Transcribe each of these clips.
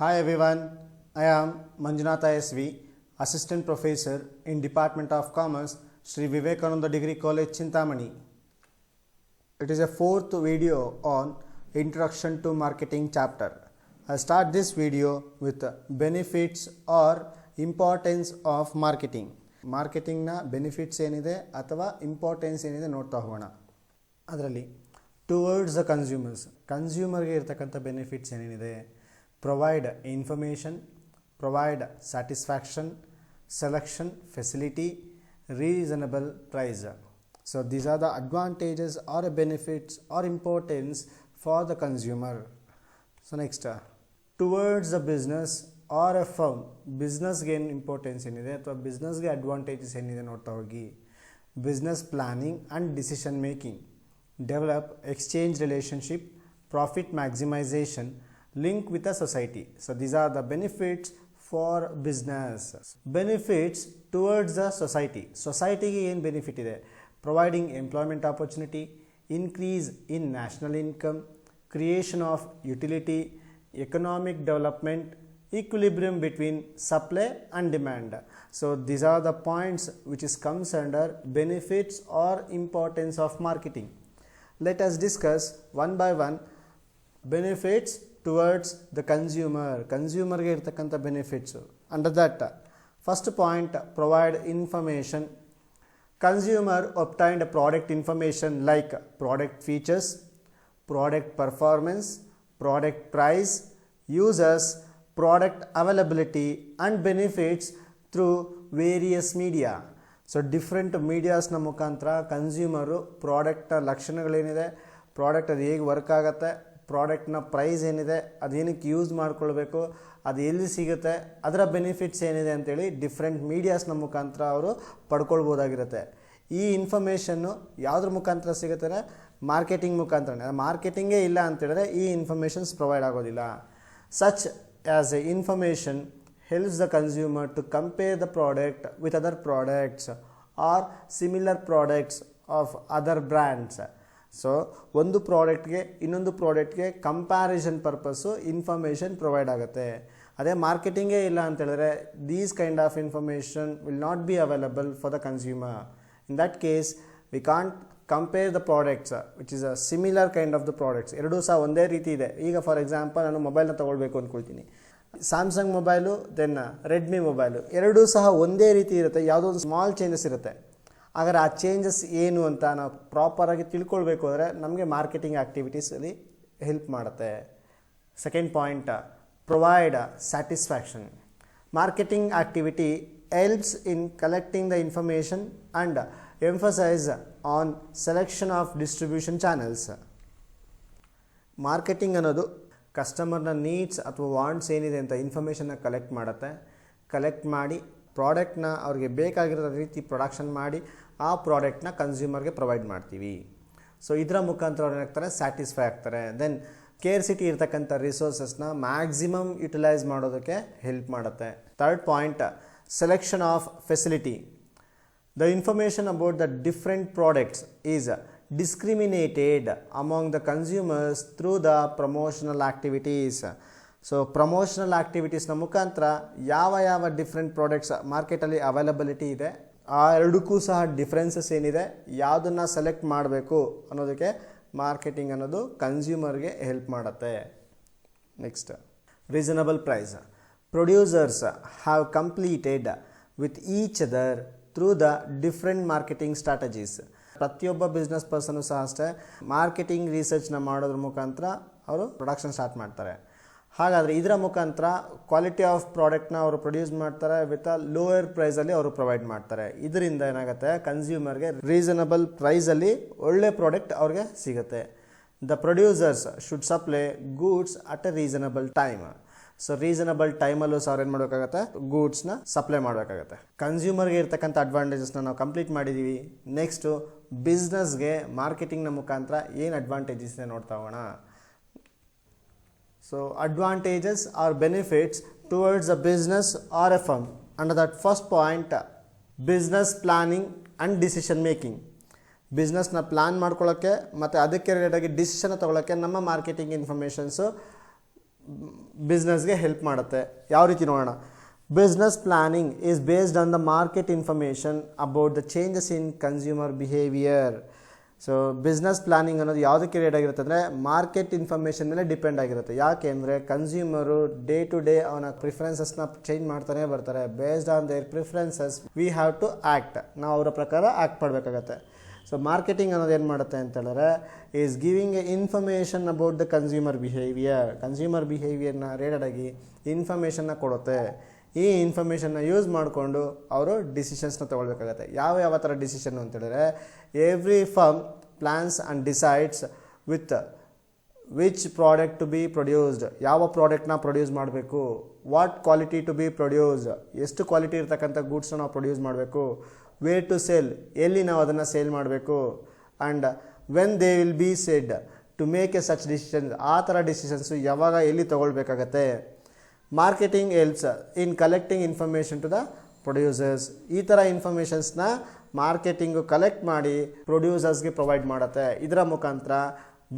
Hi everyone, I am Manjunatha SV, Assistant Professor in Department of Commerce, Sri Vivekananda Degree College, Chintamani. It is a fourth video on Introduction to Marketing chapter. I start this video with benefits or importance of marketing. Marketing na benefits ಏನಿದೆ ಅಥವಾ importance ಏನಿದೆ ನೋಡ್ತಾ ಹೋಗೋಣ. ಅದರಲ್ಲಿ towards the ಕನ್ಸ್ಯೂಮರ್ಗೆ ಇರ್ತಕ್ಕಂಥ benefits ಏನೇನಿದೆ, provide information, provide satisfaction, selection, facility, reasonable price. So these are the advantages or benefits or importance for the consumer. So next, towards the business or a firm, business gain importance ಏನಿದೆ ಅಥವಾ ಬಿಸ್ನೆಸ್ಗೆ advantages ಏನಿದೆ ನೋಡ್ತಾ ಹೋಗಿ. Business planning and decision making, develop exchange relationship, profit maximisation, link with the society. So these are the benefits for business. Benefits towards the society. Society ಗೆ ಏನು benefit ಇದೆ? Providing employment opportunity, increase in national income, creation of utility, economic development, equilibrium between supply and demand. So these are the points which is comes under benefits or importance of marketing. Let us discuss one by one benefits towards the consumer ಗೆ ಇರ್ತಕ್ಕಂಥ benefits. Under that first point, provide information. Consumer obtained product information like product features, product performance, product price, users, product availability and benefits through various media. So different ಮೀಡಿಯಾಸ್ನ ಮುಖಾಂತರ consumer product ಲಕ್ಷಣಗಳೇನಿದೆ, product ಅದು ಹೇಗೆ work ಆಗುತ್ತೆ, ಪ್ರಾಡಕ್ಟ್ನ price ಏನಿದೆ, ಅದೇನಕ್ಕೆ use ಮಾಡ್ಕೊಳ್ಬೇಕು, ಅದು ಎಲ್ಲಿ ಸಿಗುತ್ತೆ, ಅದರ ಬೆನಿಫಿಟ್ಸ್ ಏನಿದೆ ಅಂತೇಳಿ ಡಿಫ್ರೆಂಟ್ ಮೀಡಿಯಾಸ್ನ ಮುಖಾಂತರ ಅವರು ಪಡ್ಕೊಳ್ಬೋದಾಗಿರುತ್ತೆ. ಈ ಇನ್ಫಾರ್ಮೇಷನ್ನು ಯಾವುದ್ರ ಮುಖಾಂತರ ಸಿಗುತ್ತೆ? ಮಾರ್ಕೆಟಿಂಗ್ ಮುಖಾಂತರನೇ. ಮಾರ್ಕೆಟಿಂಗೇ ಇಲ್ಲ ಅಂತೇಳಿದ್ರೆ ಈ ಇನ್ಫಾರ್ಮೇಷನ್ಸ್ ಪ್ರೊವೈಡ್ ಆಗೋದಿಲ್ಲ. Such as A information helps the consumer to compare the product with other products or similar products of other brands. So ಒಂದು ಪ್ರಾಡಕ್ಟ್ಗೆ ಇನ್ನೊಂದು ಪ್ರಾಡಕ್ಟ್ಗೆ ಕಂಪ್ಯಾರಿಸನ್ ಪರ್ಪಸ್ಸು ಇನ್ಫಾರ್ಮೇಷನ್ ಪ್ರೊವೈಡ್ ಆಗುತ್ತೆ. ಅದೇ ಮಾರ್ಕೆಟಿಂಗೇ ಇಲ್ಲ ಅಂತ ಹೇಳಿದ್ರೆ these kind of information will not be available for the consumer. In that case we can't compare the products which is a similar kind of the products. ಎರಡೂ ಸಹ ಒಂದೇ ರೀತಿ ಇದೆ. ಈಗ ಫಾರ್ ಎಕ್ಸಾಂಪಲ್ ನಾನು ಮೊಬೈಲ್ನ ತೊಗೊಳ್ಬೇಕು ಅಂದ್ಕೊಳ್ತೀನಿ, Samsung mobile then Redmi mobile ಎರಡೂ ಸಹ ಒಂದೇ ರೀತಿ ಇರುತ್ತೆ, ಯಾವುದೋ ಒಂದು ಸ್ಮಾಲ್ ಚೇಂಜಸ್ ಇರುತ್ತೆ. ಆದರೆ ಆ ಚೇಂಜಸ್ ಏನು ಅಂತ ನಾವು ಪ್ರಾಪರಾಗಿ ತಿಳ್ಕೊಳ್ಬೇಕು ಅಂದರೆ ನಮಗೆ ಮಾರ್ಕೆಟಿಂಗ್ ಆ್ಯಕ್ಟಿವಿಟೀಸಲ್ಲಿ ಹೆಲ್ಪ್ ಮಾಡುತ್ತೆ. Second point, provide satisfaction. Marketing activity helps in collecting the information and emphasise on selection of distribution channels. Marketing ಅನ್ನೋದು ಕಸ್ಟಮರ್ನ ನೀಡ್ಸ್ ಅಥವಾ ವಾಂಟ್ಸ್ ಏನಿದೆ ಅಂತ ಇನ್ಫಾರ್ಮೇಷನ್ನ ಕಲೆಕ್ಟ್ ಮಾಡುತ್ತೆ. ಕಲೆಕ್ಟ್ ಮಾಡಿ ಪ್ರಾಡಕ್ಟ್ನ ಅವ್ರಿಗೆ ಬೇಕಾಗಿರೋ ರೀತಿ ಪ್ರೊಡಕ್ಷನ್ ಮಾಡಿ ಆ ಪ್ರಾಡಕ್ಟ್ನ ಕನ್ಸ್ಯೂಮರ್ಗೆ ಪ್ರೊವೈಡ್ ಮಾಡ್ತೀವಿ. ಸೊ ಇದರ ಮುಖಾಂತರ ಅವ್ರು ಏನಾಗ್ತಾರೆ, ಸ್ಯಾಟಿಸ್ಫೈ ಆಗ್ತಾರೆ. ದೆನ್ ಕೇರ್ಸಿಟಿ ಇರ್ತಕ್ಕಂಥ ರಿಸೋರ್ಸಸ್ನ ಮ್ಯಾಕ್ಸಿಮಮ್ ಯುಟಿಲೈಸ್ ಮಾಡೋದಕ್ಕೆ ಹೆಲ್ಪ್ ಮಾಡುತ್ತೆ. Third point, selection of facility. The information about the different products is discriminated among the consumers through the promotional activities. So promotional ಆ್ಯಕ್ಟಿವಿಟೀಸ್ನ ಮುಖಾಂತರ ಯಾವ ಡಿಫ್ರೆಂಟ್ ಪ್ರಾಡಕ್ಟ್ಸ್ ಮಾರ್ಕೆಟಲ್ಲಿ ಅವೈಲಬಿಲಿಟಿ ಇದೆ, ಆ ಎರಡಕ್ಕೂ ಸಹ ಡಿಫ್ರೆನ್ಸಸ್ ಏನಿದೆ, ಯಾವುದನ್ನು ಸೆಲೆಕ್ಟ್ ಮಾಡಬೇಕು ಅನ್ನೋದಕ್ಕೆ ಮಾರ್ಕೆಟಿಂಗ್ ಅನ್ನೋದು ಕನ್ಸ್ಯೂಮರ್ಗೆ ಹೆಲ್ಪ್ ಮಾಡುತ್ತೆ. Next, reasonable price. Producers have completed with each other through the different marketing strategies. ಪ್ರತಿಯೊಬ್ಬ ಬಿಸ್ನೆಸ್ ಪರ್ಸನು ಸಹ ಅಷ್ಟೇ ಮಾರ್ಕೆಟಿಂಗ್ ರಿಸರ್ಚ್ನ ಮಾಡೋದ್ರ ಮುಖಾಂತರ ಅವರು ಪ್ರೊಡಕ್ಷನ್ ಸ್ಟಾರ್ಟ್ ಮಾಡ್ತಾರೆ. ಹಾಗಾದರೆ ಇದರ ಮುಖಾಂತರ ಕ್ವಾಲಿಟಿ ಆಫ್ ಪ್ರಾಡಕ್ಟ್ನ ಅವರು ಪ್ರೊಡ್ಯೂಸ್ ಮಾಡ್ತಾರೆ ವಿತ್ ಅ ಲೋಯರ್ ಪ್ರೈಸಲ್ಲಿ ಅವರು ಪ್ರೊವೈಡ್ ಮಾಡ್ತಾರೆ. ಇದರಿಂದ ಏನಾಗುತ್ತೆ, ಕನ್ಸ್ಯೂಮರ್ಗೆ ರೀಸನಬಲ್ ಪ್ರೈಸಲ್ಲಿ ಒಳ್ಳೆ ಪ್ರಾಡಕ್ಟ್ ಅವ್ರಿಗೆ ಸಿಗುತ್ತೆ. The producers should supply goods at a reasonable time. So reasonable ಟೈಮಲ್ಲೂ ಸಹ ಅವ್ರು ಏನು ಮಾಡಬೇಕಾಗತ್ತೆ, ಗೂಡ್ಸ್ನ ಸಪ್ಲೈ ಮಾಡಬೇಕಾಗತ್ತೆ. ಕನ್ಸ್ಯೂಮರ್ಗೆ ಇರ್ತಕ್ಕಂಥ ಅಡ್ವಾಂಟೇಜಸ್ನ ನಾವು ಕಂಪ್ಲೀಟ್ ಮಾಡಿದ್ದೀವಿ. ನೆಕ್ಸ್ಟು ಬಿಸ್ನೆಸ್ಗೆ ಮಾರ್ಕೆಟಿಂಗ್ನ ಮುಖಾಂತರ ಏನು ಅಡ್ವಾಂಟೇಜಸ್ ಇದೆ ನೋಡ್ತಾ ಹೋಗೋಣ. So advantages are benefits towards a business or a firm. Under that first point, business planning and decision making. ಬಿಸ್ನೆಸ್ನ ಪ್ಲಾನ್ ಮಾಡ್ಕೊಳ್ಳೋಕ್ಕೆ ಮತ್ತು ಅದಕ್ಕೆ ರಿಲೇಟಾಗಿ ಡಿಸಿಷನ್ ತೊಗೊಳ್ಳೋಕ್ಕೆ ನಮ್ಮ ಮಾರ್ಕೆಟಿಂಗ್ ಇನ್ಫಾರ್ಮೇಷನ್ಸು ಬಿಸ್ನೆಸ್ಗೆ ಹೆಲ್ಪ್ ಮಾಡುತ್ತೆ. ಯಾವ ರೀತಿ ನೋಡೋಣ. Business planning is based on the market information about the changes in consumer behaviour. So business planning ಅನ್ನೋದು ಯಾವುದಕ್ಕೆ ರೇಟ್ ಆಗಿರುತ್ತೆ ಅಂದರೆ ಮಾರ್ಕೆಟ್ ಇನ್ಫಾರ್ಮೇಷನ್ ಮೇಲೆ ಡಿಪೆಂಡ್ ಆಗಿರುತ್ತೆ. ಯಾಕೆ ಅಂದರೆ ಕನ್ಸ್ಯೂಮರು ಡೇ ಟು ಡೇ ಅವನ ಪ್ರಿಫರೆನ್ಸಸ್ನ ಚೇಂಜ್ ಮಾಡ್ತಾನೆ ಬರ್ತಾರೆ. Based on their preferences we have to act. ನಾವು ಅವರ ಪ್ರಕಾರ ಆ್ಯಕ್ಟ್ ಮಾಡಬೇಕಾಗತ್ತೆ. ಸೊ ಮಾರ್ಕೆಟಿಂಗ್ ಅನ್ನೋದು ಏನು ಮಾಡುತ್ತೆ ಅಂತ ಹೇಳಿದ್ರೆ is giving a information about the consumer behaviour. Consumer ಬಿಹೇವಿಯರ್ನ ರೇಟೆಡ್ ಆಗಿ ಇನ್ಫಾರ್ಮೇಷನ್ನ ಕೊಡುತ್ತೆ. ಈ ಇನ್ಫಾರ್ಮೇಷನ್ನ ಯೂಸ್ ಮಾಡಿಕೊಂಡು ಅವರು ಡಿಸಿಷನ್ಸ್ನ ತೊಗೊಳ್ಬೇಕಾಗತ್ತೆ. ಯಾವ ಥರ ಡಿಸಿಷನ್ ಅಂತ ಹೇಳಿದ್ರೆ every firm plans and decides with which product to be produced. ಯಾವ ಪ್ರಾಡಕ್ಟ್ನ ಪ್ರೊಡ್ಯೂಸ್ ಮಾಡಬೇಕು, what quality to be produced, ಎಷ್ಟು ಕ್ವಾಲಿಟಿ ಇರ್ತಕ್ಕಂಥ ಗೂಡ್ಸ್ನ ನಾವು ಪ್ರೊಡ್ಯೂಸ್ ಮಾಡಬೇಕು, ವೇರ್ ಟು ಸೇಲ್, ಎಲ್ಲಿ ನಾವು ಅದನ್ನು ಸೇಲ್ ಮಾಡಬೇಕು, and when they will be said to make a such decisions. ಆ ಥರ ಡಿಸಿಷನ್ಸು ಯಾವಾಗ ಎಲ್ಲಿ ತೊಗೊಳ್ಬೇಕಾಗತ್ತೆ. Marketing helps in collecting information to the producers. ಈ ಥರ ಇನ್ಫಾರ್ಮೇಷನ್ಸ್ನ ಮಾರ್ಕೆಟಿಂಗು ಕಲೆಕ್ಟ್ ಮಾಡಿ ಪ್ರೊಡ್ಯೂಸರ್ಸ್ಗೆ ಪ್ರೊವೈಡ್ ಮಾಡುತ್ತೆ. ಇದರ ಮುಖಾಂತರ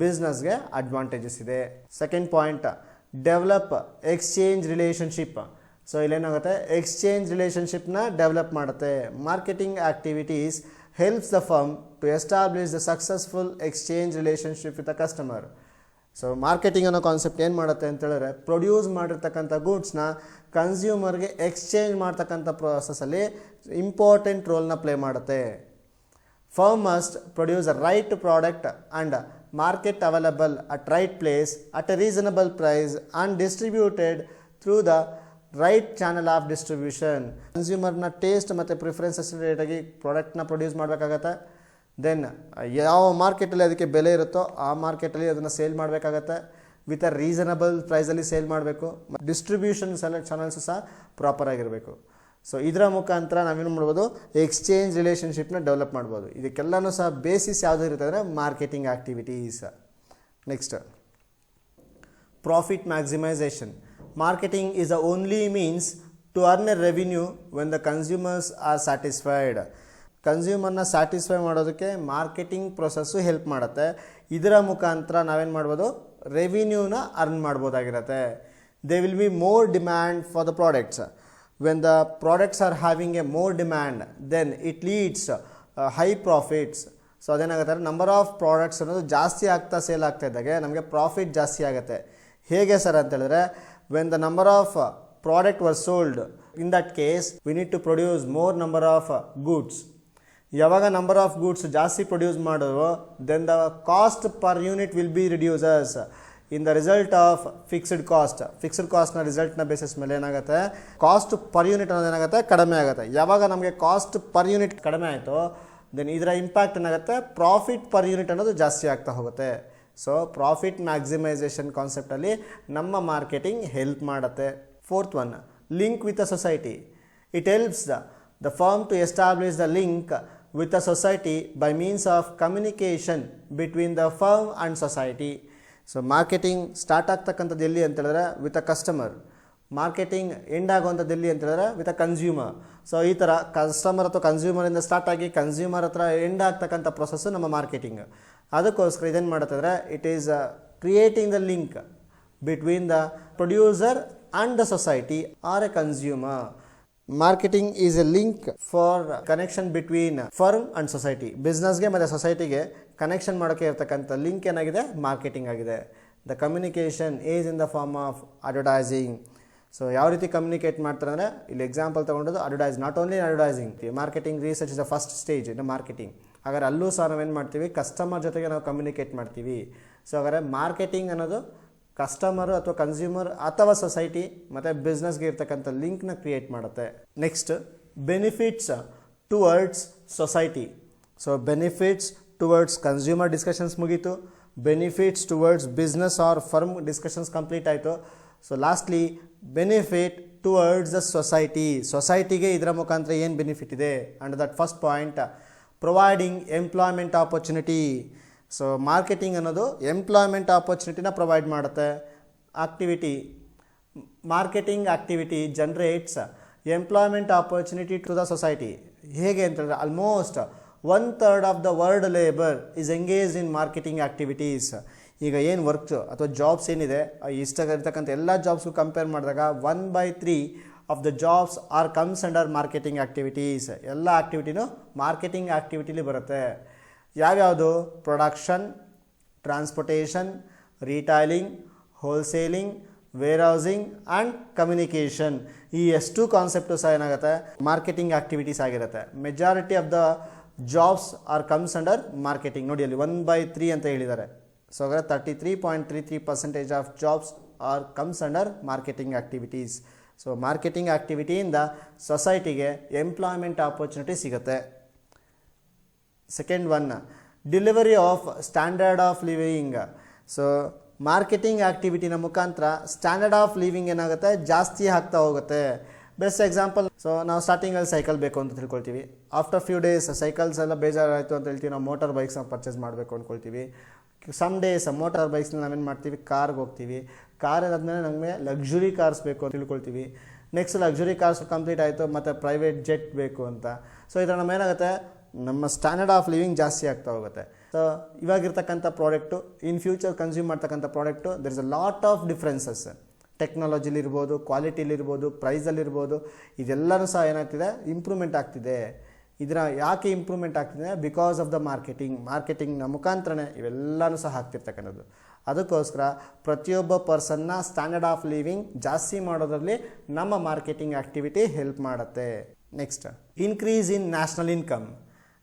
ಬಿಸ್ನೆಸ್ಗೆ ಅಡ್ವಾಂಟೇಜಸ್ ಇದೆ. Second point, develop exchange relationship. So ಇಲ್ಲೇನಾಗುತ್ತೆ, ಎಕ್ಸ್ಚೇಂಜ್ ರಿಲೇಷನ್ಶಿಪ್ನ ಡೆವಲಪ್ ಮಾಡುತ್ತೆ. Marketing activities helps the firm to establish the successful exchange relationship with the customer. So marketing ಅನ್ನೋ ಕಾನ್ಸೆಪ್ಟ್ ಏನು ಮಾಡುತ್ತೆ ಅಂತ ಹೇಳಿದ್ರೆ ಪ್ರೊಡ್ಯೂಸ್ ಮಾಡಿರ್ತಕ್ಕಂಥ ಗೂಡ್ಸ್ನ ಕನ್ಸ್ಯೂಮರ್ಗೆ ಎಕ್ಸ್ಚೇಂಜ್ ಮಾಡ್ತಕ್ಕಂಥ ಪ್ರೊಸೆಸಲ್ಲಿ ಇಂಪಾರ್ಟೆಂಟ್ ರೋಲ್ನ ಪ್ಲೇ ಮಾಡುತ್ತೆ. Firm must produce a right product and market available at right place at a reasonable price and distributed through the right channel of distribution. ಕನ್ಸ್ಯೂಮರ್ನ ಟೇಸ್ಟ್ ಮತ್ತು ಪ್ರಿಫರೆನ್ಸಸ್ ರೇಟಾಗಿ ಪ್ರಾಡಕ್ಟ್ನ ಪ್ರೊಡ್ಯೂಸ್ ಮಾಡಬೇಕಾಗತ್ತೆ. ದೆನ್ ಯಾವ ಮಾರ್ಕೆಟಲ್ಲಿ ಅದಕ್ಕೆ ಬೆಲೆ ಇರುತ್ತೋ ಆ ಮಾರ್ಕೆಟಲ್ಲಿ ಅದನ್ನು ಸೇಲ್ ಮಾಡಬೇಕಾಗತ್ತೆ. ವಿತ್ ಅ ರೀಸನಬಲ್ ಪ್ರೈಸಲ್ಲಿ ಸೇಲ್ ಮಾಡಬೇಕು. ಡಿಸ್ಟ್ರಿಬ್ಯೂಷನ್ ಚಾನಲ್ಸು ಸಹ ಪ್ರಾಪರಾಗಿರಬೇಕು. ಸೊ ಇದರ ಮುಖಾಂತರ ನಾವೇನು ಮಾಡ್ಬೋದು, ಎಕ್ಸ್ಚೇಂಜ್ ರಿಲೇಷನ್ಶಿಪ್ನ ಡೆವಲಪ್ ಮಾಡ್ಬೋದು. ಇದಕ್ಕೆಲ್ಲನೂ ಸಹ ಬೇಸಿಸ್ ಯಾವುದು ಇರುತ್ತೆ ಅಂದರೆ marketing activities. Next, profit maximisation. Marketing is the only means to earn a revenue when the consumers are satisfied. ಕನ್ಸ್ಯೂಮರ್ನ ಸ್ಯಾಟಿಸ್ಫೈ ಮಾಡೋದಕ್ಕೆ ಮಾರ್ಕೆಟಿಂಗ್ ಪ್ರೊಸೆಸ್ಸು ಹೆಲ್ಪ್ ಮಾಡುತ್ತೆ. ಇದರ ಮುಖಾಂತರ ನಾವೇನು ಮಾಡ್ಬೋದು, ರೆವಿನ್ಯೂನ ಅರ್ನ್ ಮಾಡ್ಬೋದಾಗಿರುತ್ತೆ. They will be more demand for the products. When the products are having a more demand then it leads high profits. So ಅದೇನಾಗುತ್ತೆ, ನಂಬರ್ ಆಫ್ ಪ್ರಾಡಕ್ಟ್ಸ್ ಅನ್ನೋದು ಜಾಸ್ತಿ ಆಗ್ತಾ ಸೇಲ್ ಆಗ್ತಾ ಇದ್ದಾಗೆ ನಮಗೆ ಪ್ರಾಫಿಟ್ ಜಾಸ್ತಿ ಆಗುತ್ತೆ. ಹೇಗೆ ಸರ್ ಅಂತ ಹೇಳಿದ್ರೆ, when the number of product were sold, in that case we need to produce more number of goods. ಯಾವಾಗ ನಂಬರ್ ಆಫ್ ಗೂಡ್ಸ್ ಜಾಸ್ತಿ ಪ್ರೊಡ್ಯೂಸ್ ಮಾಡೋದು, then the cost per unit will be reduces in the result of fixed cost. Fixed ಕಾಸ್ಟ್ನ ರಿಸಲ್ಟ್ನ basis ಮೇಲೆ ಏನಾಗುತ್ತೆ, cost per unit ಅನ್ನೋದು ಏನಾಗುತ್ತೆ, ಕಡಿಮೆ ಆಗುತ್ತೆ. ಯಾವಾಗ ನಮಗೆ ಕಾಸ್ಟ್ ಪರ್ ಯೂನಿಟ್ ಕಡಿಮೆ ಆಯಿತು, ದೆನ್ ಇದರ ಇಂಪ್ಯಾಕ್ಟ್ ಏನಾಗುತ್ತೆ, ಪ್ರಾಫಿಟ್ ಪರ್ ಯೂನಿಟ್ ಅನ್ನೋದು ಜಾಸ್ತಿ ಆಗ್ತಾ ಹೋಗುತ್ತೆ. ಸೊ ಪ್ರಾಫಿಟ್ ಮ್ಯಾಕ್ಸಿಮೈಸೇಷನ್ ಕಾನ್ಸೆಪ್ಟಲ್ಲಿ ನಮ್ಮ ಮಾರ್ಕೆಟಿಂಗ್ ಹೆಲ್ಪ್ ಮಾಡುತ್ತೆ. Fourth one, link with a society. It helps the firm to establish the link with a society by means of communication between the firm and society. So marketing start ಆಗ್ತಕ್ಕಂಥದ್ದು ಎಲ್ಲಿ ಅಂತ ಹೇಳಿದ್ರೆ with a customer. Marketing end ಆಗುವಂಥದ್ದು ಎಲ್ಲಿ ಅಂತ ಹೇಳಿದ್ರೆ with a consumer. So ಈ ಥರ ಕಸ್ಟಮರ್ ಅಥವಾ ಕನ್ಸ್ಯೂಮರಿಂದ ಸ್ಟಾರ್ಟ್ ಆಗಿ ಕನ್ಸ್ಯೂಮರ್ ಹತ್ರ ಎಂಡ್ ಆಗ್ತಕ್ಕಂಥ ಪ್ರೊಸೆಸ್ಸು ನಮ್ಮ ಮಾರ್ಕೆಟಿಂಗ್. ಅದಕ್ಕೋಸ್ಕರ ಇದೇನು ಮಾಡುತ್ತಂದರೆ it is creating the link between the producer and the society or a consumer. Marketing is a link for connection between firm and society. ಬಿಸ್ನೆಸ್ಗೆ ಮತ್ತು ಸೊಸೈಟಿಗೆ ಕನೆಕ್ಷನ್ ಮಾಡೋಕ್ಕೆ ಇರ್ತಕ್ಕಂಥ ಲಿಂಕ್ ಏನಾಗಿದೆ, ಮಾರ್ಕೆಟಿಂಗ್ ಆಗಿದೆ. The communication is in the form of advertising. So ಯಾವ ರೀತಿ communicate ಮಾಡ್ತಾರೆ ಅಂದರೆ, ಇಲ್ಲಿ ಎಕ್ಸಾಂಪಲ್ ತೊಗೊಂಡದ್ದು advertise, not only advertising. Marketing research is the first stage in marketing. ಹಾಗಾದ್ರೆ ಅಲ್ಲೂ ಸಹ ನಾವೇನು ಮಾಡ್ತೀವಿ, ಕಸ್ಟಮರ್ ಜೊತೆಗೆ ನಾವು ಕಮ್ಯುನಿಕೇಟ್ ಮಾಡ್ತೀವಿ. ಸೊ ಹಾಗಾದ್ರೆ ಮಾರ್ಕೆಟಿಂಗ್ ಅನ್ನೋದು ಕಸ್ಟಮರು ಅಥವಾ ಕನ್ಸ್ಯೂಮರ್ ಅಥವಾ ಸೊಸೈಟಿ ಮತ್ತು ಬಿಸ್ನೆಸ್ಗೆ ಇರ್ತಕ್ಕಂಥ ಲಿಂಕ್ನ ಕ್ರಿಯೇಟ್ ಮಾಡುತ್ತೆ. Next, benefits towards society. So benefits towards consumer discussions ಮುಗೀತು. Benefits towards business or firm discussions complete ಆಯಿತು. So lastly benefit towards the society. ಸೊಸೈಟಿಗೆ ಇದರ ಮುಖಾಂತರ ಏನು ಬೆನಿಫಿಟ್ ಇದೆ and that first point, providing employment opportunity. So marketing ಅನ್ನೋದು employment ಆಪರ್ಚುನಿಟಿನ provide ಮಾಡುತ್ತೆ. Activity, marketing activity generates employment opportunity to the society. ಹೇಗೆ ಅಂತಂದರೆ almost 1/3 of the world labour is engaged in marketing activities. ಈಗ ಏನು work ಅಥವಾ jobs ಏನಿದೆ ಇರ್ತಕ್ಕಂಥ ಎಲ್ಲ ಜಾಬ್ಸ್ಗೂ ಕಂಪೇರ್ ಮಾಡಿದಾಗ 1/3 of the jobs are comes under marketing activities. ಎಲ್ಲ ಆ್ಯಕ್ಟಿವಿಟಿನೂ ಮಾರ್ಕೆಟಿಂಗ್ ಆ್ಯಕ್ಟಿವಿಟಿಲಿ ಬರುತ್ತೆ. ಯಾವ್ಯಾವುದು? Production, transportation, retailing, wholesaling, warehousing and communication. ಈ ಎಷ್ಟು ಕಾನ್ಸೆಪ್ಟು ಸಹ ಏನಾಗುತ್ತೆ ಮಾರ್ಕೆಟಿಂಗ್ ಆ್ಯಕ್ಟಿವಿಟೀಸ್ ಆಗಿರುತ್ತೆ. Majority of the jobs are comes under marketing. ನೋಡಿ ಅಲ್ಲಿ 1/3 ಅಂತ ಹೇಳಿದ್ದಾರೆ. ಸೊ ಹಾಗಾದ್ರೆ 33.33% of jobs are comes under marketing activities. So marketing ಆ್ಯಕ್ಟಿವಿಟಿಯಿಂದ ಸೊಸೈಟಿಗೆ ಎಂಪ್ಲಾಯ್ಮೆಂಟ್ ಆಪರ್ಚುನಿಟಿ ಸಿಗುತ್ತೆ. Second one, delivery of standard of living. So marketing ಆ್ಯಕ್ಟಿವಿಟಿನ ಮುಖಾಂತರ ಸ್ಟ್ಯಾಂಡರ್ಡ್ ಆಫ್ ಲಿವಿಂಗ್ ಏನಾಗುತ್ತೆ ಜಾಸ್ತಿ ಆಗ್ತಾ ಹೋಗುತ್ತೆ. ಬೆಸ್ಟ್ ಎಕ್ಸಾಂಪಲ್, ಸೊ ನಾವು ಸ್ಟಾರ್ಟಿಂಗಲ್ಲಿ ಸೈಕಲ್ ಬೇಕು ಅಂತ ತಿಳ್ಕೊಳ್ತೀವಿ. ಆಫ್ಟರ್ ಫ್ಯೂ ಡೇಸ್ ಸೈಕಲ್ಸ್ ಎಲ್ಲ ಬೇಜಾರಾಯಿತು ಅಂತ ಹೇಳ್ತೀವಿ, ನಾವು ಮೋಟಾರ್ ಬೈಕ್ಸ್ನ ಪರ್ಚೇಸ್ ಮಾಡಬೇಕು ಅಂದ್ಕೊಳ್ತೀವಿ. ಸಮ್ ಡೇಸ್ ಮೋಟಾರ್ ಬೈಕ್ಸ್ನ ನಾವೇನು ಮಾಡ್ತೀವಿ, ಕಾರ್ಗೆ ಹೋಗ್ತೀವಿ. ಕಾರ್ ಆದಮೇಲೆ ನಮಗೆ ಲಕ್ಸುರಿ ಕಾರ್ಸ್ ಬೇಕು ಅಂತ ತಿಳ್ಕೊಳ್ತೀವಿ. ನೆಕ್ಸ್ಟ್ ಲಕ್ಸುರಿ ಕಾರ್ಸ್ ಕಂಪ್ಲೀಟ್ ಆಯಿತು, ಮತ್ತು ಪ್ರೈವೇಟ್ ಜೆಟ್ ಬೇಕು ಅಂತ. ಸೊ ಇದರ ನಮ್ಮೇನಾಗುತ್ತೆ, ನಮ್ಮ ಸ್ಟ್ಯಾಂಡರ್ಡ್ ಆಫ್ ಲಿವಿಂಗ್ ಜಾಸ್ತಿ ಆಗ್ತಾ ಹೋಗುತ್ತೆ. ಸೊ ಇವಾಗಿರ್ತಕ್ಕಂಥ ಪ್ರಾಡಕ್ಟು ಇನ್ ಫ್ಯೂಚರ್ ಕನ್ಸ್ಯೂಮ್ ಮಾಡ್ತಕ್ಕಂಥ product there is a lot of differences. ಟೆಕ್ನಾಲಜಿಲಿರ್ಬೋದು, ಕ್ವಾಲಿಟಿಲಿರ್ಬೋದು, ಪ್ರೈಸಲ್ಲಿರ್ಬೋದು, ಇದೆಲ್ಲನೂ ಸಹ ಏನಾಗ್ತಿದೆ, ಇಂಪ್ರೂವ್ಮೆಂಟ್ ಆಗ್ತಿದೆ. ಇದರ ಯಾಕೆ ಇಂಪ್ರೂವ್ಮೆಂಟ್ ಆಗ್ತಿದೆ? ಬಿಕಾಸ್ ಆಫ್ ದ ಮಾರ್ಕೆಟಿಂಗ್ನ ಮುಖಾಂತರನೇ ಇವೆಲ್ಲನೂ ಸಹ ಆಗ್ತಿರ್ತಕ್ಕಂಥದ್ದು. ಅದಕ್ಕೋಸ್ಕರ ಪ್ರತಿಯೊಬ್ಬ ಪರ್ಸನ್ನ ಸ್ಟ್ಯಾಂಡರ್ಡ್ ಆಫ್ ಲಿವಿಂಗ್ ಜಾಸ್ತಿ ಮಾಡೋದ್ರಲ್ಲಿ ನಮ್ಮ ಮಾರ್ಕೆಟಿಂಗ್ ಆ್ಯಕ್ಟಿವಿಟಿ ಹೆಲ್ಪ್ ಮಾಡುತ್ತೆ. Next, increase in national income.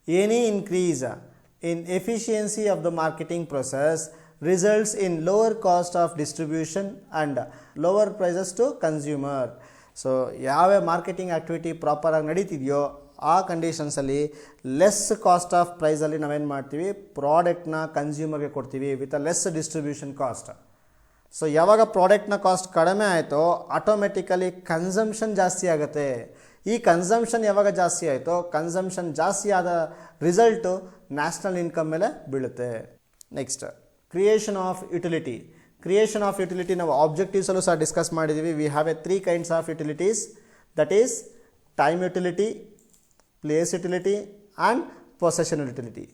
Any increase in efficiency of the marketing process results in lower cost of distribution and lower prices to consumer. So ಯಾವ marketing activity ಪ್ರಾಪರಾಗಿ ನಡೀತಿದೆಯೋ ಆ ಕಂಡೀಷನ್ಸಲ್ಲಿ less cost of ಪ್ರೈಸಲ್ಲಿ ನಾವೇನು ಮಾಡ್ತೀವಿ, ಪ್ರಾಡಕ್ಟ್ನ ಕನ್ಸ್ಯೂಮರ್ಗೆ ಕೊಡ್ತೀವಿ with a less distribution cost. So ಯಾವಾಗ ಪ್ರಾಡಕ್ಟ್ನ cost ಕಡಿಮೆ ಆಯಿತೋ ಆಟೋಮೆಟಿಕಲಿ ಕನ್ಸಂಪ್ಷನ್ ಜಾಸ್ತಿ ಆಗುತ್ತೆ. ಈ ಕನ್ಸಂಪ್ಷನ್ ಯಾವಾಗ ಜಾಸ್ತಿ ಆಯಿತೋ, ಕನ್ಸಂಪ್ಷನ್ ಜಾಸ್ತಿ ಆದ ರಿಸಲ್ಟು ನ್ಯಾಷನಲ್ ಇನ್ಕಮ್ ಮೇಲೆ ಬೀಳುತ್ತೆ. Next, creation of utility. Creation of utility ನಾವು ಆಬ್ಜೆಕ್ಟಿವ್ಸಲ್ಲೂ ಸಹ ಡಿಸ್ಕಸ್ ಮಾಡಿದ್ದೀವಿ. We have a 3 kinds of utilities, that is time utility, place utility and possession utility.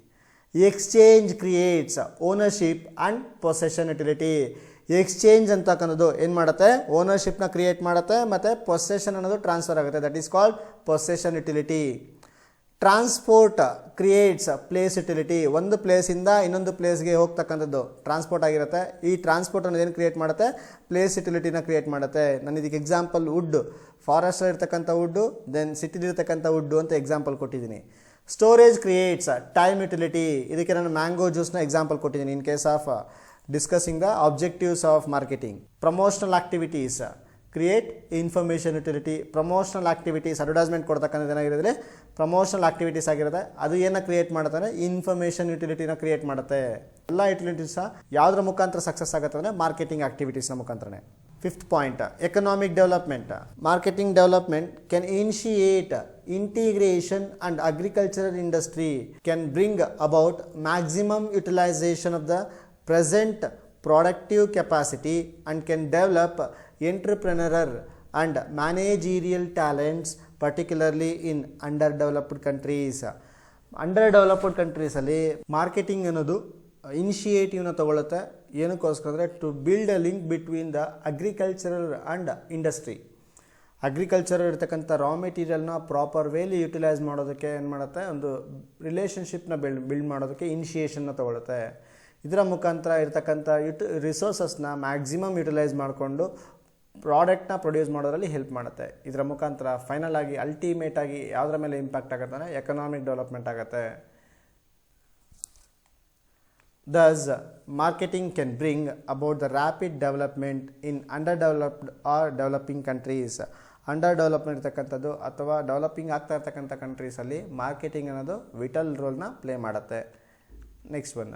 Exchange creates ownership and possession utility. Exchange ಅಂತಕ್ಕನ್ನೋದು ಏನು ಮಾಡುತ್ತೆ, ಓನರ್ಶಿಪ್ನ create ಮಾಡುತ್ತೆ, ಮತ್ತು possession ಅನ್ನೋದು ಟ್ರಾನ್ಸ್ಫರ್ ಆಗುತ್ತೆ. That is called possession utility. Transport creates place utility. ಒಂದು ಪ್ಲೇಸಿಂದ ಇನ್ನೊಂದು ಪ್ಲೇಸ್ಗೆ ಹೋಗ್ತಕ್ಕಂಥದ್ದು ಟ್ರಾನ್ಸ್ಪೋರ್ಟ್ ಆಗಿರುತ್ತೆ. ಈ ಟ್ರಾನ್ಸ್ಪೋರ್ಟ್ ಅನ್ನೋದು ಏನು ಕ್ರಿಯೇಟ್ ಮಾಡುತ್ತೆ, ಪ್ಲೇಸ್ ಯುಟಿಲಿಟಿನ ಕ್ರಿಯೇಟ್ ಮಾಡುತ್ತೆ. ನಾನು ಇದಕ್ಕೆ ಎಕ್ಸಾಂಪಲ್ ವುಡ್, ಫಾರೆಸ್ಟ್ ಇರ್ತಕ್ಕಂಥ ವುಡ್ಡು, ದೆನ್ ಸಿಟಿಲಿರ್ತಕ್ಕಂಥ ವುಡ್ಡು ಅಂತ ಎಕ್ಸಾಂಪಲ್ ಕೊಟ್ಟಿದ್ದೀನಿ. Storage creates time utility. ಇದಕ್ಕೆ ನಾನು ಮ್ಯಾಂಗೋ ಜ್ಯೂಸ್ನ ಎಕ್ಸಾಂಪಲ್ ಕೊಟ್ಟಿದ್ದೀನಿ ಇನ್ case of discussing the objectives of marketing. Promotional activities create information utility. Promotional activities, advertisement ಕೊಡ್ತಕ್ಕಂಥದ್ದು ಏನಾಗಿರೋದ್ರೆ ಪ್ರಮೋಷನಲ್ ಆಕ್ಟಿವಿಟೀಸ್ ಆಗಿರುತ್ತೆ. ಅದು ಏನು ಕ್ರಿಯೇಟ್ ಮಾಡುತ್ತೆ, ಇನ್ಫಾರ್ಮೇಷನ್ ಯುಟಿಲಿಟಿನ ಕ್ರಿಯೇಟ್ ಮಾಡುತ್ತೆ. ಎಲ್ಲ ಯುಟಿಲಿಟೀಸ್ ಸಹ ಯಾವುದರ ಮುಖಾಂತರ ಸಕ್ಸಸ್ ಆಗುತ್ತೆ ಅಂದರೆ ಮಾರ್ಕೆಟಿಂಗ್ ಆಕ್ಟಿವಿಟೀಸ್ನ ಮುಖಾಂತರನೇ. Fifth point, economic development. Marketing development can initiate integration and agricultural industry, can bring about maximum utilisation of the present productive capacity and can develop entrepreneurial and managerial talents, particularly in underdeveloped countries. Underdeveloped ಕಂಟ್ರೀಸಲ್ಲಿ marketing ಅನ್ನೋದು ಇನಿಷಿಯೇಟಿವ್ನ ತಗೊಳುತ್ತೆ. ಏನಕ್ಕೋಸ್ಕರ ಅಂದರೆ to build a link between the agricultural and industry. Agriculture ಇರ್ತಕ್ಕಂಥ raw ಮೆಟೀರಿಯಲ್ನ proper ವೇಲಿ utilise ಮಾಡೋದಕ್ಕೆ ಏನು ಮಾಡುತ್ತೆ, ಒಂದು ರಿಲೇಷನ್ಶಿಪ್ನ ಬಿಲ್ಡ್ ಮಾಡೋದಕ್ಕೆ ಇನಿಷಿಯೇಷನ್ನ ತಗೊಳುತ್ತೆ. ಇದರ ಮುಖಾಂತರ ಇರ್ತಕ್ಕಂಥ ರಿಸೋರ್ಸಸ್ನ ಮ್ಯಾಕ್ಸಿಮಮ್ ಯುಟಿಲೈಸ್ ಮಾಡಿಕೊಂಡು ಪ್ರಾಡಕ್ಟ್ನ ಪ್ರೊಡ್ಯೂಸ್ ಮಾಡೋದ್ರಲ್ಲಿ ಹೆಲ್ಪ್ ಮಾಡುತ್ತೆ. ಇದರ ಮುಖಾಂತರ ಫೈನಲ್ ಆಗಿ ಅಲ್ಟಿಮೇಟ್ ಆಗಿ ಯಾವುದರ ಮೇಲೆ ಇಂಪ್ಯಾಕ್ಟ್ ಆಗುತ್ತೆ ಅಂದರೆ ಎಕನಾಮಿಕ್ ಡೆವಲಪ್ಮೆಂಟ್ ಆಗುತ್ತೆ. Thus marketing can bring about the rapid development in underdeveloped or developing countries. Under development ಇರ್ತಕ್ಕಂಥದ್ದು ಅಥವಾ ಡೆವಲಪಿಂಗ್ ಆಗ್ತಾ ಇರ್ತಕ್ಕಂಥ ಕಂಟ್ರೀಸಲ್ಲಿ ಮಾರ್ಕೆಟಿಂಗ್ ಅನ್ನೋದು ವಿಟಲ್ ರೋಲ್ನ ಪ್ಲೇ ಮಾಡುತ್ತೆ. Next one,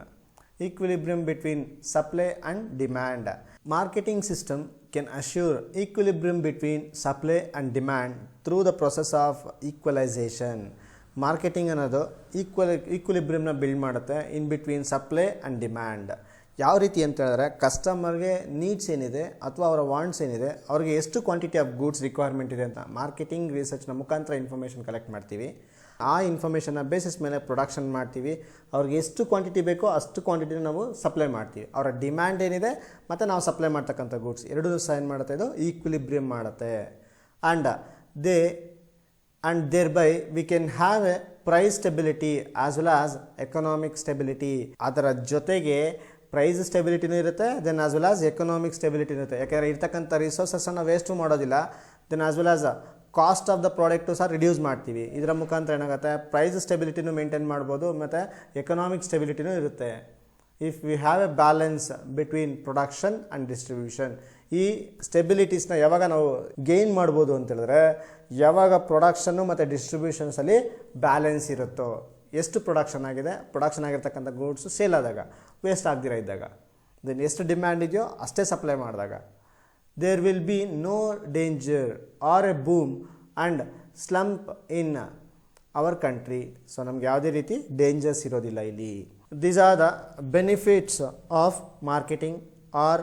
equilibrium between supply and demand. Marketing system can assure equilibrium between supply and demand through the process of equalization. Marketing ಅನ್ನೋದು ಈಕ್ವಿಲಿಬ್ರಿಯಮ್ನ build ಮಾಡುತ್ತೆ in between supply and demand. ಯಾವ ರೀತಿ ಅಂತ ಹೇಳಿದ್ರೆ, ಕಸ್ಟಮರ್ಗೆ ನೀಡ್ಸ್ ಏನಿದೆ ಅಥವಾ ಅವರ ವಾಂಟ್ಸ್ ಏನಿದೆ, ಅವ್ರಿಗೆ ಎಷ್ಟು ಕ್ವಾಂಟಿಟಿ ಆಫ್ ಗೂಡ್ಸ್ ರಿಕ್ವೈರ್ಮೆಂಟ್ ಇದೆ ಅಂತ ಮಾರ್ಕೆಟಿಂಗ್ ರಿಸರ್ಚ್ನ ಮುಖಾಂತರ ಇನ್ಫಾರ್ಮೇಷನ್ ಕಲೆಕ್ಟ್ ಮಾಡ್ತೀವಿ. ಆ ಇನ್ಫಾರ್ಮೇಷನ್ನ ಬೇಸಿಸ್ ಮೇಲೆ ಪ್ರೊಡಕ್ಷನ್ ಮಾಡ್ತೀವಿ. ಅವ್ರಿಗೆ ಎಷ್ಟು ಕ್ವಾಂಟಿಟಿ ಬೇಕೋ ಅಷ್ಟು ಕ್ವಾಂಟಿಟಿನ ನಾವು ಸಪ್ಲೈ ಮಾಡ್ತೀವಿ. ಅವರ ಡಿಮ್ಯಾಂಡ್ ಏನಿದೆ ಮತ್ತು ನಾವು ಸಪ್ಲೈ ಮಾಡ್ತಕ್ಕಂಥ ಗೂಡ್ಸ್ ಎರಡೂ ಸಹ ಏನು ಮಾಡುತ್ತೆ, ಇದು ಈಕ್ವಿಲಿಬ್ರಿಯಮ್ ಮಾಡುತ್ತೆ. And thereby we can have a price stability as well as economic stability. ಅದರ ಜೊತೆಗೆ ಪ್ರೈಸ್ ಸ್ಟೆಬಿಲಿಟಿನೂ ಇರುತ್ತೆ, then as well as economic stability ಇರುತ್ತೆ. ಯಾಕೆಂದರೆ ಇರ್ತಕ್ಕಂಥ ರಿಸೋರ್ಸಸ್ಸನ್ನು ವೇಸ್ಟು ಮಾಡೋದಿಲ್ಲ. Then as well as cost of the product ಸಹ ರಿಡ್ಯೂಸ್ ಮಾಡ್ತೀವಿ. ಇದರ ಮುಖಾಂತರ ಏನಾಗುತ್ತೆ, ಪ್ರೈಸ್ ಸ್ಟೆಬಿಲಿಟಿನೂ ಮೇಂಟೈನ್ ಮಾಡ್ಬೋದು ಮತ್ತು ಎಕನಾಮಿಕ್ ಸ್ಟೆಬಿಲಿಟಿನೂ ಇರುತ್ತೆ. If we have A balance between production and distribution. ಈ ಸ್ಟೆಬಿಲಿಟೀಸ್ನ ಯಾವಾಗ ನಾವು ಗೇನ್ ಮಾಡ್ಬೋದು ಅಂತ ಹೇಳಿದ್ರೆ, ಯಾವಾಗ ಪ್ರೊಡಕ್ಷನ್ನು ಮತ್ತು ಡಿಸ್ಟ್ರಿಬ್ಯೂಷನ್ಸಲ್ಲಿ ಬ್ಯಾಲೆನ್ಸ್ ಇರುತ್ತೋ, ಎಷ್ಟು ಪ್ರೊಡಕ್ಷನ್ ಆಗಿದೆ, ಪ್ರೊಡಕ್ಷನ್ ಆಗಿರ್ತಕ್ಕಂಥ ಗೂಡ್ಸು ಸೇಲ್ ಆದಾಗ, ವೇಸ್ಟ್ ಆಗದಿರ ಇದ್ದಾಗ, ದೆನ್ ಎಷ್ಟು ಡಿಮ್ಯಾಂಡ್ ಇದೆಯೋ ಅಷ್ಟೇ ಸಪ್ಲೈ ಮಾಡಿದಾಗ, there will be no danger or a boom and slump in our country. So ನಮ್ಗೆ ಯಾವುದೇ ರೀತಿ ಡೇಂಜರ್ಸ್ ಇರೋದಿಲ್ಲ ಇಲ್ಲಿ. These are the benefits of marketing or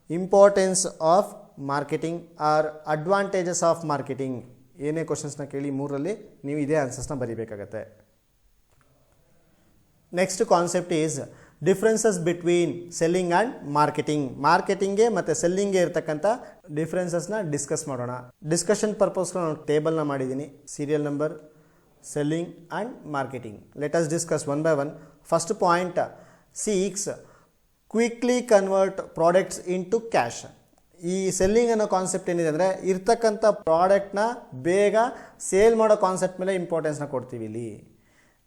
importance of marketing or advantages of marketing. ಏನೇ ಕ್ವಶನ್ಸ್ನ ಕೇಳಿ ಮೂರರಲ್ಲಿ ನೀವು ಇದೇ ಆನ್ಸರ್ಸ್ನ ಬರೀಬೇಕಾಗತ್ತೆ. Next concept is differences between selling and marketing. ಮಾರ್ಕೆಟಿಂಗ್ಗೆ ಮತ್ತು ಸೆಲ್ಲಿಂಗ್ಗೆ ಇರ್ತಕ್ಕಂಥ ಡಿಫ್ರೆನ್ಸಸ್ನ ಡಿಸ್ಕಸ್ ಮಾಡೋಣ. ಡಿಸ್ಕಷನ್ ಪರ್ಪಸ್ಗೆ ನಾನು ಟೇಬಲ್ನ ಮಾಡಿದ್ದೀನಿ. Serial number, selling and marketing. Let us discuss one by one. First point, seeks quickly convert products into cash. ಈ ಸೆಲ್ಲಿಂಗ್ ಅನ್ನೋ ಕಾನ್ಸೆಪ್ಟ್ ಏನಿದೆ ಅಂದರೆ, ಇರ್ತಕ್ಕಂಥ ಪ್ರಾಡಕ್ಟ್ನ ಬೇಗ ಸೇಲ್ ಮಾಡೋ ಕಾನ್ಸೆಪ್ಟ್ ಮೇಲೆ ಇಂಪಾರ್ಟೆನ್ಸ್ನ ಕೊಡ್ತೀವಿ ಇಲ್ಲಿ.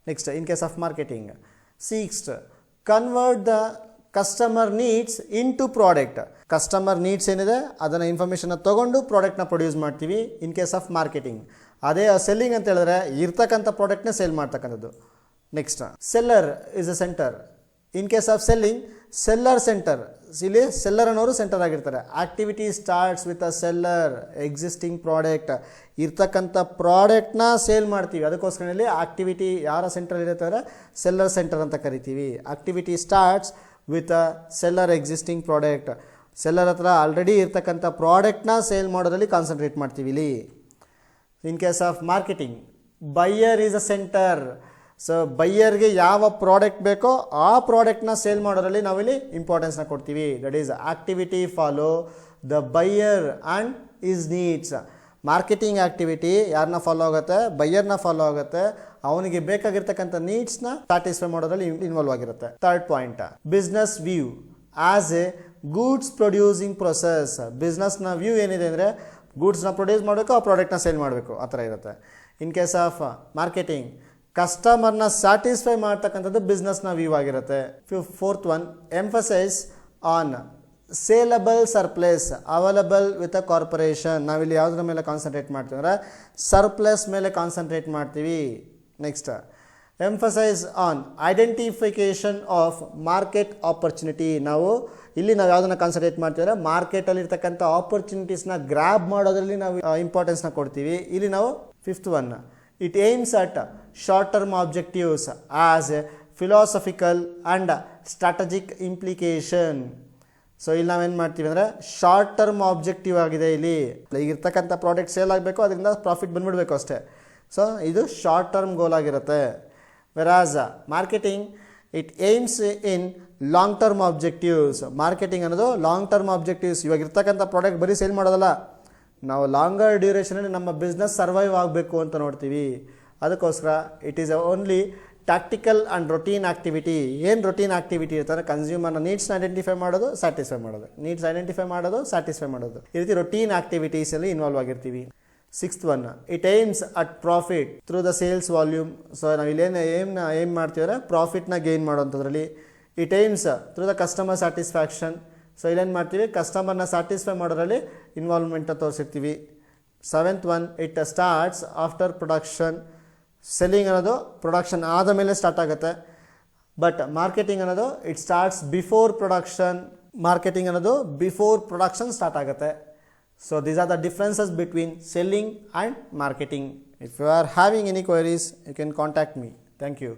Next, in case of marketing, seeks convert the customer needs into product. Customer needs ಏನಿದೆ ಅದನ್ನು ಇನ್ಫಾರ್ಮೇಷನ್ನ ತೊಗೊಂಡು ಪ್ರಾಡಕ್ಟ್ನ ಪ್ರೊಡ್ಯೂಸ್ ಮಾಡ್ತೀವಿ ಇನ್ ಕೇಸ್ ಆಫ್ ಮಾರ್ಕೆಟಿಂಗ್. ಅದೇ ಸೆಲ್ಲಿಂಗ್ ಅಂತ ಹೇಳಿದ್ರೆ ಇರ್ತಕ್ಕಂಥ ಪ್ರಾಡಕ್ಟ್ನ ಸೇಲ್ ಮಾಡ್ತಕ್ಕಂಥದ್ದು. Next, seller is a centre. In case of selling, seller centre. ಇಲ್ಲಿ ಸೆಲ್ಲರ್ ಅನ್ನೋರು ಸೆಂಟರ್ ಆಗಿರ್ತಾರೆ. Activity starts with a seller. Existing product, ಇರ್ತಕ್ಕಂಥ ಪ್ರಾಡಕ್ಟ್ನ ಸೇಲ್ ಮಾಡ್ತೀವಿ. ಅದಕ್ಕೋಸ್ಕರ ಇಲ್ಲಿ ಆಕ್ಟಿವಿಟಿ ಯಾರ ಸೆಂಟರ್ ಇರುತ್ತೆ ಅಂದರೆ ಸೆಲ್ಲರ್ ಸೆಂಟರ್ ಅಂತ ಕರಿತೀವಿ. Activity starts with a seller existing product. Seller ಹತ್ರ ಆಲ್ರೆಡಿ ಇರ್ತಕ್ಕಂಥ ಪ್ರಾಡಕ್ಟ್ನ ಸೇಲ್ ಮಾಡೋದ್ರಲ್ಲಿ ಕಾನ್ಸಂಟ್ರೇಟ್ ಮಾಡ್ತೀವಿ ಇಲ್ಲಿ. In case of marketing, buyer is a centre. So ಬೈಯರ್ಗೆ ಯಾವ ಪ್ರಾಡಕ್ಟ್ ಬೇಕೋ ಆ ಪ್ರಾಡಕ್ಟ್ನ ಸೇಲ್ ಮಾಡೋದ್ರಲ್ಲಿ ನಾವಿಲ್ಲಿ ಇಂಪಾರ್ಟೆನ್ಸ್ನ ಕೊಡ್ತೀವಿ. That is activity follow the buyer and his needs. Marketing activity ಯಾರನ್ನ ಫಾಲೋ ಆಗುತ್ತೆ, ಬೈಯರ್ನ ಫಾಲೋ ಆಗುತ್ತೆ. ಅವನಿಗೆ ಬೇಕಾಗಿರ್ತಕ್ಕಂಥ ನೀಡ್ಸ್ನ ಸ್ಯಾಟಿಸ್ಫೈ ಮಾಡೋದ್ರಲ್ಲಿ ಇನ್ವಾಲ್ವ್ ಆಗಿರುತ್ತೆ. Third point, business view as a goods producing process. ಬಿಸ್ನೆಸ್ನ ವ್ಯೂ ಏನಿದೆ ಅಂದರೆ, ಗೂಡ್ಸ್ನ ಪ್ರೊಡ್ಯೂಸ್ ಮಾಡಬೇಕು, ಆ ಪ್ರಾಡಕ್ಟ್ನ ಸೇಲ್ ಮಾಡಬೇಕು, ಆ ಥರ ಇರುತ್ತೆ. ಇನ್ ಕೇಸ್ ಆಫ್ ಮಾರ್ಕೆಟಿಂಗ್, ಕಸ್ಟಮರ್ನ ಸ್ಯಾಟಿಸ್ಫೈ ಮಾಡ್ತಕ್ಕಂಥದ್ದು ಬಿಸ್ನೆಸ್ನ ವ್ಯೂ ಆಗಿರುತ್ತೆ. Fourth one, emphasise on saleable surplus available with a corporation. ನಾವಿಲ್ಲಿ ಯಾವುದ್ರ ಮೇಲೆ ಕಾನ್ಸಂಟ್ರೇಟ್ ಮಾಡ್ತೀವಿ ಅಂದರೆ ಸರ್ಪ್ಲಸ್ ಮೇಲೆ ಕಾನ್ಸಂಟ್ರೇಟ್ ಮಾಡ್ತೀವಿ. Next, emphasise on identification of market opportunity. ನಾವು ಯಾವುದನ್ನು ಕಾನ್ಸಂಟ್ರೇಟ್ ಮಾಡ್ತೀವಿ ಅಂದರೆ ಮಾರ್ಕೆಟಲ್ಲಿ ಇರ್ತಕ್ಕಂಥ ಆಪರ್ಚುನಿಟೀಸ್ನ ಗ್ರ್ಯಾಬ್ ಮಾಡೋದ್ರಲ್ಲಿ ನಾವು ಇಂಪಾರ್ಟೆನ್ಸ್ನ ಕೊಡ್ತೀವಿ. ಇಲ್ಲಿ ನಾವು fifth one, it aims at short-term objectives as a philosophical and strategic implication. So ಇಲ್ಲಿ ನಾವೇನು ಮಾಡ್ತೀವಿ ಅಂದರೆ ಶಾರ್ಟ್ ಟರ್ಮ್ ಆಬ್ಜೆಕ್ಟಿವ್ ಆಗಿದೆ. ಇಲ್ಲಿ ಇರ್ತಕ್ಕಂಥ ಪ್ರಾಡಕ್ಟ್ ಸೇಲ್ ಆಗಬೇಕು, ಅದರಿಂದ ಪ್ರಾಫಿಟ್ ಬಂದುಬಿಡಬೇಕು ಅಷ್ಟೇ. ಸೊ ಇದು ಶಾರ್ಟ್ ಟರ್ಮ್ ಗೋಲ್ ಆಗಿರುತ್ತೆ. Versus marketing, it aims in long term objectives. Marketing ಅನ್ನೋದು ಲಾಂಗ್ ಟರ್ಮ್ ಆಬ್ಜೆಕ್ಟಿವ್ಸ್. ಇವಾಗ ಇರ್ತಕ್ಕಂಥ ಪ್ರಾಡಕ್ಟ್ ಬರೀ ಸೇಲ್ ಮಾಡೋದಲ್ಲ, ನಾವು ಲಾಂಗರ್ ಡ್ಯೂರೇಷನಲ್ಲಿ ನಮ್ಮ ಬಿಸ್ನೆಸ್ ಸರ್ವೈವ್ ಆಗಬೇಕು ಅಂತ ನೋಡ್ತೀವಿ. ಅದಕ್ಕೋಸ್ಕರ it is only tactical and routine activity. ಏನು ರೊಟೀನ್ ಆ್ಯಕ್ಟಿವಿಟಿ ಇರ್ತಾರೆ, ಕನ್ಸ್ಯೂಮರ್ನ ನೀಡ್ಸ್ನ ಐಡೆಂಟಿಫೈ ಮಾಡೋದು, ಸ್ಯಾಟಿಸ್ಫೈ ಮಾಡೋದು, ನೀಡ್ಸ್ ಐಡೆಂಟಿಫೈ ಮಾಡೋದು, ಸ್ಯಾಟಿಸ್ಫೈ ಮಾಡೋದು, ಈ ರೀತಿ ರೊಟೀನ್ ಆ್ಯಕ್ಟಿವಿಟೀಸಲ್ಲಿ ಇನ್ವಾಲ್ವ್ ಆಗಿರ್ತೀವಿ. Sixth one, it aims at profit through the sales volume. So ನಾವು ಇಲ್ಲೇನು ಏಮ್ ಮಾಡ್ತೀವಿ ಪ್ರಾಫಿಟ್ನ ಗೇನ್ ಮಾಡೋಂಥದ್ರಲ್ಲಿ. It aims through the customer satisfaction. So ಇಲ್ಲೇನು ಮಾಡ್ತೀವಿ, ಕಸ್ಟಮರ್ನ ಸ್ಯಾಟಿಸ್ಫೈ ಮಾಡೋದ್ರಲ್ಲಿ ಇನ್ವಾಲ್ವ್ಮೆಂಟ್ ತೋರಿಸಿರ್ತೀವಿ. Seventh one, it starts after production. Selling ಅನ್ನೋದು ಪ್ರೊಡಕ್ಷನ್ ಆದ ಮೇಲೆ ಸ್ಟಾರ್ಟ್ ಆಗುತ್ತೆ. ಬಟ್ ಮಾರ್ಕೆಟಿಂಗ್ ಅನ್ನೋದು it starts before production. Marketing ಅನ್ನೋದು ಬಿಫೋರ್ ಪ್ರೊಡಕ್ಷನ್ ಸ್ಟಾರ್ಟ್ ಆಗುತ್ತೆ. So these are the differences between selling and marketing. If you are having any queries, you can contact me. Thank you.